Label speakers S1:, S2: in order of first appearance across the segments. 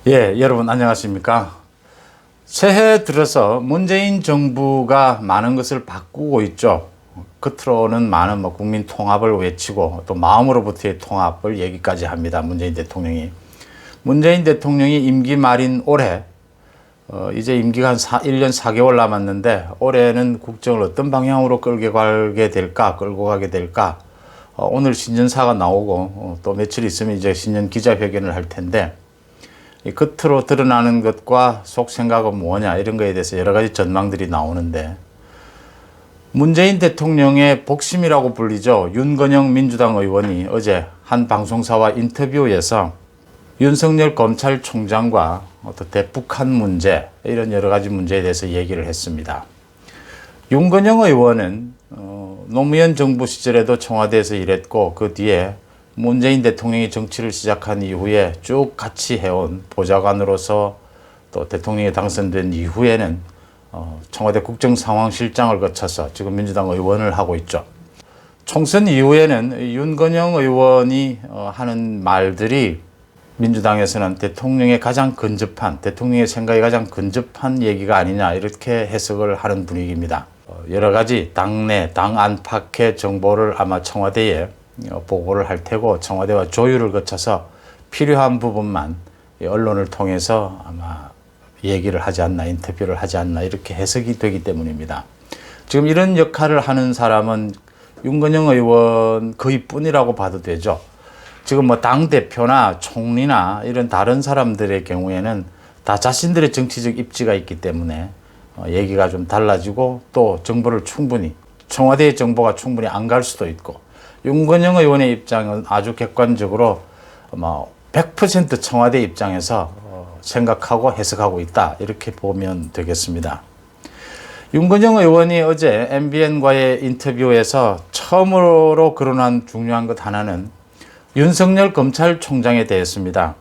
S1: 예, 여러분 안녕하십니까? 새해 들어서 문재인 정부가 많은 것을 바꾸고 있죠. 겉으로는 많은 국민 통합을 외치고 또 마음으로부터의 통합을 얘기까지 합니다. 문재인 대통령이. 문재인 대통령이 임기 말인 올해 이제 임기가 한 1년 4개월 남았는데 올해는 국정을 어떤 방향으로 끌고 가게 될까? 오늘 신년사가 나오고 또 며칠 있으면 이제 신년 기자회견을 할 텐데 이 겉으로 드러나는 것과 속 생각은 뭐냐 이런 거에 대해서 여러 가지 전망들이 나오는데 문재인 대통령의 복심이라고 불리죠. 윤건영 민주당 의원이 어제 한 방송사와 인터뷰에서 윤석열 검찰총장과 어떤 대북한 문제 이런 여러 가지 문제에 대해서 얘기를 했습니다. 윤건영 의원은 노무현 정부 시절에도 청와대에서 일했고 그 뒤에 문재인 대통령이 정치를 시작한 이후에 쭉 같이 해온 보좌관으로서 또 대통령이 당선된 이후에는 청와대 국정상황실장을 거쳐서 지금 민주당 의원을 하고 있죠. 총선 이후에는 윤건영 의원이 하는 말들이 민주당에서는 대통령의 생각이 가장 근접한 얘기가 아니냐 이렇게 해석을 하는 분위기입니다. 여러 가지 당내, 당 안팎의 정보를 아마 청와대에 보고를 할 테고 청와대와 조율을 거쳐서 필요한 부분만 언론을 통해서 아마 얘기를 하지 않나, 인터뷰를 하지 않나 이렇게 해석이 되기 때문입니다. 지금 이런 역할을 하는 사람은 윤건영 의원 거의 뿐이라고 봐도 되죠. 지금 당대표나 총리나 이런 다른 사람들의 경우에는 다 자신들의 정치적 입지가 있기 때문에 얘기가 좀 달라지고 또 정보를 청와대의 정보가 충분히 안 갈 수도 있고 윤건영 의원의 입장은 아주 객관적으로 100% 청와대 입장에서 생각하고 해석하고 있다 이렇게 보면 되겠습니다. 윤건영 의원이 어제 MBN과의 인터뷰에서 처음으로 거론한 중요한 것 하나는 윤석열 검찰총장에 대해서입니다.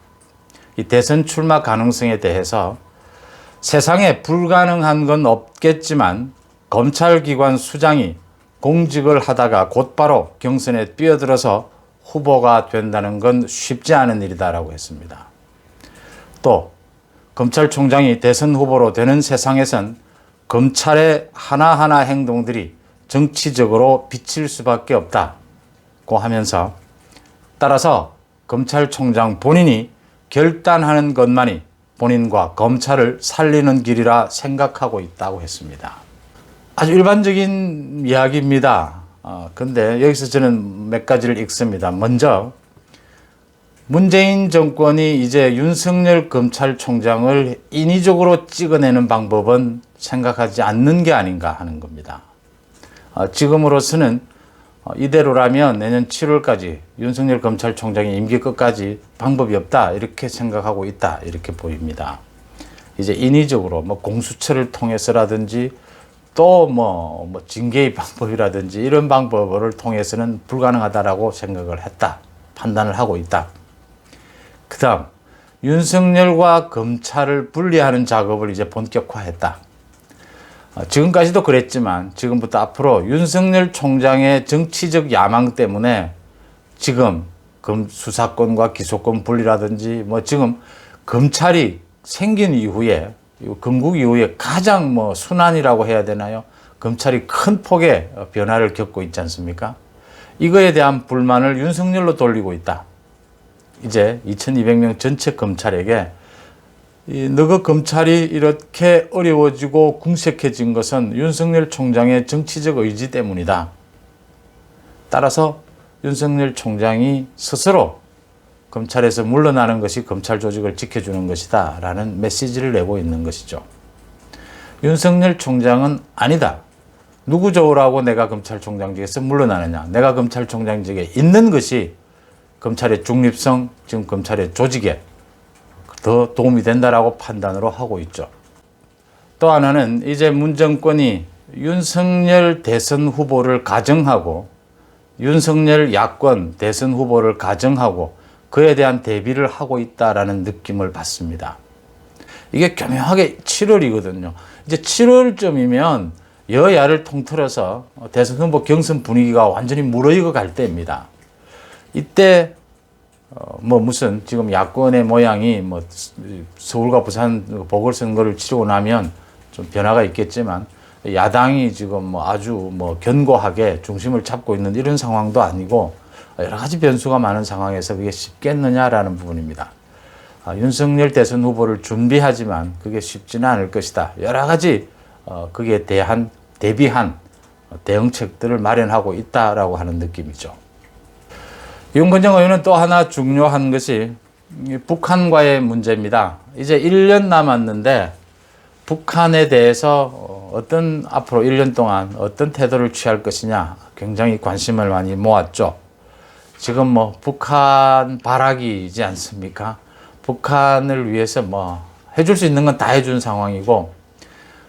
S1: 이 대선 출마 가능성에 대해서 세상에 불가능한 건 없겠지만 검찰기관 수장이 공직을 하다가 곧바로 경선에 뛰어들어서 후보가 된다는 건 쉽지 않은 일이다라고 했습니다. 또 검찰총장이 대선 후보로 되는 세상에선 검찰의 하나하나 행동들이 정치적으로 비칠 수밖에 없다고 하면서 따라서 검찰총장 본인이 결단하는 것만이 본인과 검찰을 살리는 길이라 생각하고 있다고 했습니다. 아주 일반적인 이야기입니다. 근데 여기서 저는 몇 가지를 읽습니다. 먼저 문재인 정권이 이제 윤석열 검찰총장을 인위적으로 찍어내는 방법은 생각하지 않는 게 아닌가 하는 겁니다. 지금으로서는 이대로라면 내년 7월까지 윤석열 검찰총장의 임기 끝까지 방법이 없다 이렇게 생각하고 있다 이렇게 보입니다. 이제 인위적으로 공수처를 통해서라든지 또 징계의 방법이라든지 이런 방법을 통해서는 불가능하다라고 생각을 했다. 판단을 하고 있다. 그 다음 윤석열과 검찰을 분리하는 작업을 이제 본격화했다. 지금까지도 그랬지만 지금부터 앞으로 윤석열 총장의 정치적 야망 때문에 지금 수사권과 기소권 분리라든지 지금 검찰이 생긴 이후에 건국 이후에 가장 순환이라고 해야 되나요? 검찰이 큰 폭의 변화를 겪고 있지 않습니까? 이거에 대한 불만을 윤석열로 돌리고 있다. 이제 2200명 전체 검찰에게 너가 검찰이 이렇게 어려워지고 궁색해진 것은 윤석열 총장의 정치적 의지 때문이다. 따라서 윤석열 총장이 스스로 검찰에서 물러나는 것이 검찰 조직을 지켜주는 것이다 라는 메시지를 내고 있는 것이죠. 윤석열 총장은 아니다. 누구 좋으라고 내가 검찰총장직에서 물러나느냐. 내가 검찰총장직에 있는 것이 검찰의 중립성, 지금 검찰의 조직에 더 도움이 된다라고 판단으로 하고 있죠. 또 하나는 이제 문 정권이 윤석열 대선 후보를 가정하고 윤석열 야권 대선 후보를 가정하고 그에 대한 대비를 하고 있다라는 느낌을 받습니다. 이게 교묘하게 7월이거든요. 이제 7월쯤이면 여야를 통틀어서 대선 후보 경선 분위기가 완전히 무르익어 갈 때입니다. 이때 뭐 무슨 지금 야권의 모양이 뭐 서울과 부산 보궐선거를 치르고 나면 좀 변화가 있겠지만 야당이 지금 뭐 아주 뭐 견고하게 중심을 잡고 있는 이런 상황도 아니고 여러 가지 변수가 많은 상황에서 그게 쉽겠느냐라는 부분입니다. 윤석열 대선 후보를 준비하지만 그게 쉽지는 않을 것이다. 여러 가지 거기에 대한 대비한 대응책들을 마련하고 있다라고 하는 느낌이죠. 윤건영 의원은 또 하나 중요한 것이 북한과의 문제입니다. 이제 1년 남았는데 북한에 대해서 앞으로 1년 동안 어떤 태도를 취할 것이냐 굉장히 관심을 많이 모았죠. 지금 뭐 북한 발악이지 않습니까? 북한을 위해서 뭐 해줄 수 있는 건 다 해준 상황이고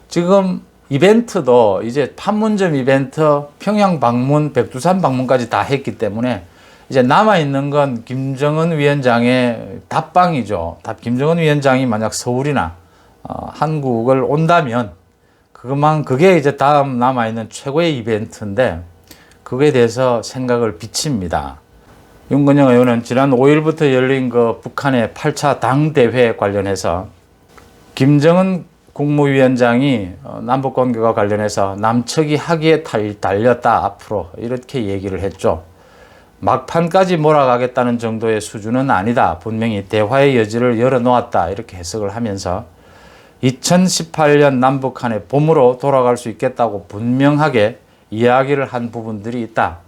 S1: 지금 이벤트도 이제 판문점 이벤트, 평양 방문, 백두산 방문까지 다 했기 때문에 이제 남아있는 건 김정은 위원장의 답방이죠. 김정은 위원장이 만약 서울이나 한국을 온다면 그게 이제 다음 남아있는 최고의 이벤트인데 그거에 대해서 생각을 비칩니다. 윤건영 의원은 지난 5일부터 열린 그 북한의 8차 당대회 관련해서 김정은 국무위원장이 남북관계와 관련해서 남측이 하기에 달렸다 앞으로 이렇게 얘기를 했죠. 막판까지 몰아가겠다는 정도의 수준은 아니다. 분명히 대화의 여지를 열어놓았다. 이렇게 해석을 하면서 2018년 남북한의 봄으로 돌아갈 수 있겠다고 분명하게 이야기를 한 부분들이 있다.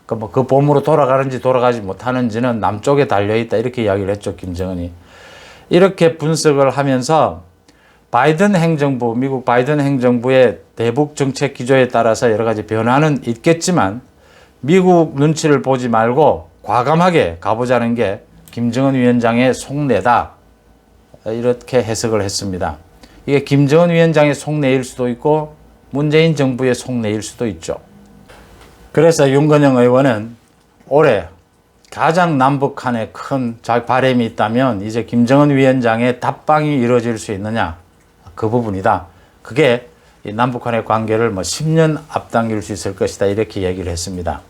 S1: 그 봄으로 돌아가는지 돌아가지 못하는지는 남쪽에 달려있다. 이렇게 이야기를 했죠. 김정은이. 이렇게 분석을 하면서 미국 바이든 행정부의 대북 정책 기조에 따라서 여러 가지 변화는 있겠지만 미국 눈치를 보지 말고 과감하게 가보자는 게 김정은 위원장의 속내다. 이렇게 해석을 했습니다. 이게 김정은 위원장의 속내일 수도 있고 문재인 정부의 속내일 수도 있죠. 그래서 윤건영 의원은 올해 가장 남북한에 큰 바람이 있다면 이제 김정은 위원장의 답방이 이루어질 수 있느냐 그 부분이다. 그게 이 남북한의 관계를 10년 앞당길 수 있을 것이다. 이렇게 얘기를 했습니다.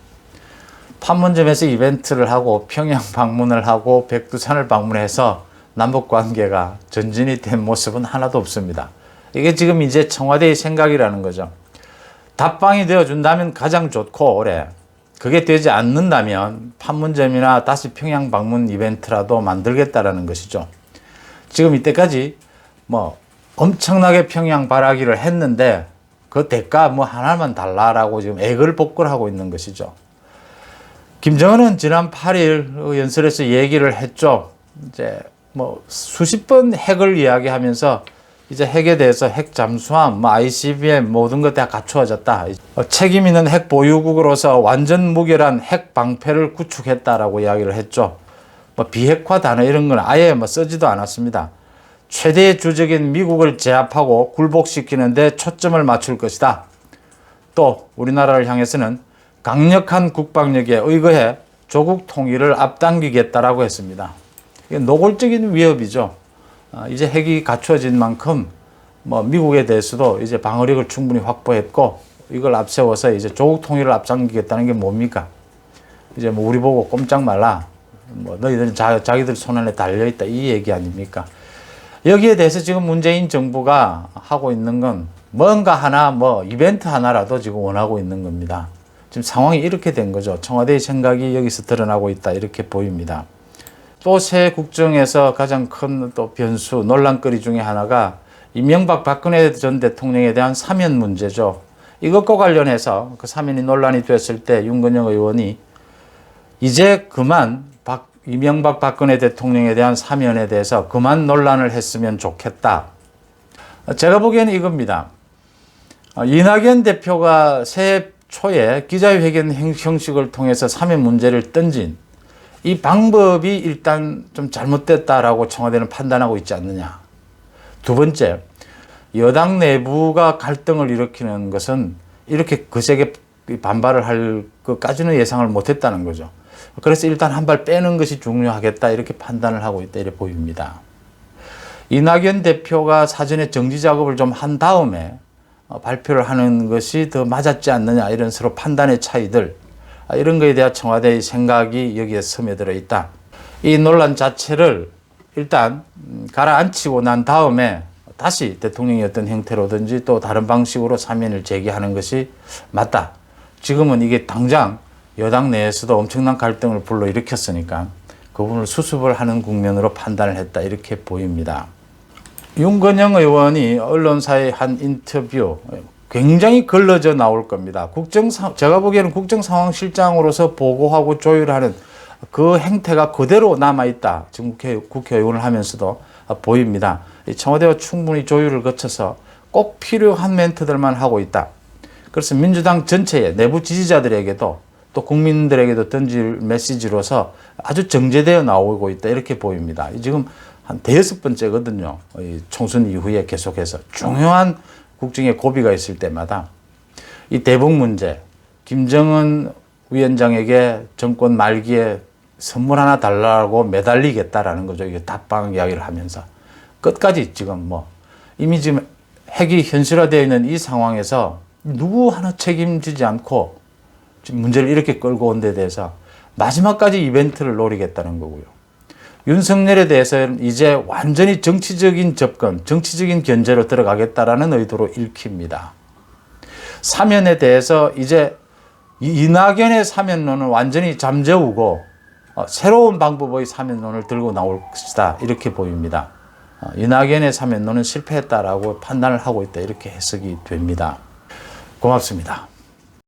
S1: 판문점에서 이벤트를 하고 평양 방문을 하고 백두산을 방문해서 남북 관계가 전진이 된 모습은 하나도 없습니다. 이게 지금 이제 청와대의 생각이라는 거죠. 답방이 되어준다면 가장 좋고 올해 그게 되지 않는다면 판문점이나 다시 평양 방문 이벤트라도 만들겠다라는 것이죠. 지금 이때까지 엄청나게 평양 발악기를 했는데 그 대가 하나만 달라라고 지금 애걸복걸하고 있는 것이죠. 김정은은 지난 8일 연설에서 얘기를 했죠. 이제 수십 번 핵을 이야기하면서 이제 핵에 대해서 핵 잠수함, ICBM 모든 것 다 갖추어졌다. 책임 있는 핵 보유국으로서 완전 무결한 핵 방패를 구축했다라고 이야기를 했죠. 비핵화 단어 이런 건 아예 쓰지도 않았습니다. 최대의 주적인 미국을 제압하고 굴복시키는 데 초점을 맞출 것이다. 또 우리나라를 향해서는 강력한 국방력에 의거해 조국 통일을 앞당기겠다라고 했습니다. 이게 노골적인 위협이죠. 이제 핵이 갖추어진 만큼 미국에 대해서도 이제 방어력을 충분히 확보했고 이걸 앞세워서 이제 조국 통일을 앞당기겠다는 게 뭡니까? 이제 우리 보고 꼼짝 말라. 너희들은 자기들 손 안에 달려있다. 이 얘기 아닙니까? 여기에 대해서 지금 문재인 정부가 하고 있는 건 뭔가 하나 이벤트 하나라도 지금 원하고 있는 겁니다. 지금 상황이 이렇게 된 거죠. 청와대의 생각이 여기서 드러나고 있다. 이렇게 보입니다. 또 새 국정에서 가장 큰 또 변수, 논란거리 중에 하나가 이명박 박근혜 전 대통령에 대한 사면 문제죠. 이것과 관련해서 그 사면이 논란이 됐을 때 윤건영 의원이 이제 그만 이명박 박근혜 대통령에 대한 사면에 대해서 그만 논란을 했으면 좋겠다. 제가 보기에는 이겁니다. 이낙연 대표가 새해 초에 기자회견 형식을 통해서 사면 문제를 던진 이 방법이 일단 좀 잘못됐다라고 청와대는 판단하고 있지 않느냐. 두 번째, 여당 내부가 갈등을 일으키는 것은 이렇게 거세게 반발을 할 것까지는 예상을 못했다는 거죠. 그래서 일단 한 발 빼는 것이 중요하겠다 이렇게 판단을 하고 있다 이렇게 보입니다. 이낙연 대표가 사전에 정지 작업을 좀 한 다음에 발표를 하는 것이 더 맞았지 않느냐 이런 서로 판단의 차이들 이런 거에 대한 청와대의 생각이 여기에 스며들어 있다. 이 논란 자체를 일단 가라앉히고 난 다음에 다시 대통령이 어떤 형태로든지 또 다른 방식으로 사면을 제기하는 것이 맞다. 지금은 이게 당장 여당 내에서도 엄청난 갈등을 불러일으켰으니까 그 부분을 수습을 하는 국면으로 판단을 했다. 이렇게 보입니다. 윤건영 의원이 언론사의 한 인터뷰 굉장히 걸러져 나올 겁니다. 제가 보기에는 국정상황실장으로서 보고하고 조율하는 그 행태가 그대로 남아있다. 지금 국회의원을 하면서도 보입니다. 청와대와 충분히 조율을 거쳐서 꼭 필요한 멘트들만 하고 있다. 그래서 민주당 전체의 내부 지지자들에게도 또 국민들에게도 던질 메시지로서 아주 정제되어 나오고 있다. 이렇게 보입니다. 지금 한 대여섯 번째거든요. 총선 이후에 계속해서 중요한 국정에 고비가 있을 때마다 이 대북 문제, 김정은 위원장에게 정권 말기에 선물 하나 달라고 매달리겠다라는 거죠. 이게 답방 이야기를 하면서 끝까지 지금 이미 지금 핵이 현실화되어 있는 이 상황에서 누구 하나 책임지지 않고 지금 문제를 이렇게 끌고 온 데 대해서 마지막까지 이벤트를 노리겠다는 거고요. 윤석열에 대해서는 이제 완전히 정치적인 접근, 정치적인 견제로 들어가겠다라는 의도로 읽힙니다. 사면에 대해서 이제 이낙연의 사면론은 완전히 잠재우고 새로운 방법의 사면론을 들고 나올 것이다. 이렇게 보입니다. 이낙연의 사면론은 실패했다라고 판단을 하고 있다. 이렇게 해석이 됩니다. 고맙습니다.